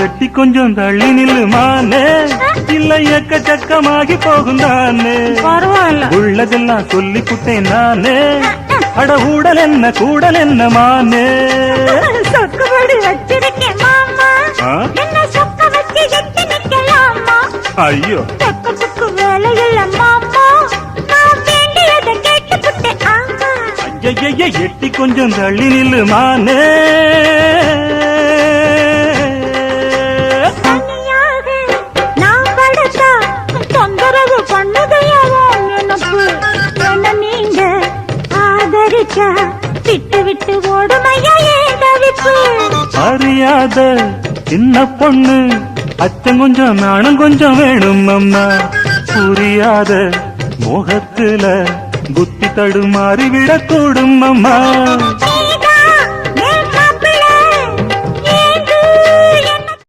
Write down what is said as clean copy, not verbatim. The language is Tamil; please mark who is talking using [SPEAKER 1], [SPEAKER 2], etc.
[SPEAKER 1] எட்டி கொஞ்சம் தள்ளி நில்லு மானே, இல்ல எக்கச்சக்கமாகி போகும் தானே.
[SPEAKER 2] பரவாயில்ல,
[SPEAKER 1] உள்ளதெல்லாம் சொல்லி புட்டேன் நானே, அட ஊடல் என்ன கூடல் என்ன மானே.
[SPEAKER 2] சொக்குபடி வச்சிருக்கேன் மாமா, என்ன சொக்க வச்சு எட்டி நிக்கலாமா?
[SPEAKER 1] ஐயோ
[SPEAKER 2] சொக்கத்துக்கு வேலை இல்ல மாமா, நான் வேண்டியதை கேட்டு புட்டேன். ஆமா,
[SPEAKER 1] ஐய எட்டி கொஞ்சம் தள்ளி நில்லு மானே.
[SPEAKER 2] தனியாக நான் படுத்தா தொந்தரவு பண்ணுதையாவோ எனக்கு. என்ன நீங்க ஆதரிச்சா விட்டு விட்டு ஓடுமையா ஏன் தவிப்பு?
[SPEAKER 1] அறியாத சின்ன பொண்ணு, அச்சம் கொஞ்சம் நானும் கொஞ்சம் வேணும் அம்மா. புரியாத மோகத்துல புத்தி தடுமாறி விடக்கூடும் அம்மா.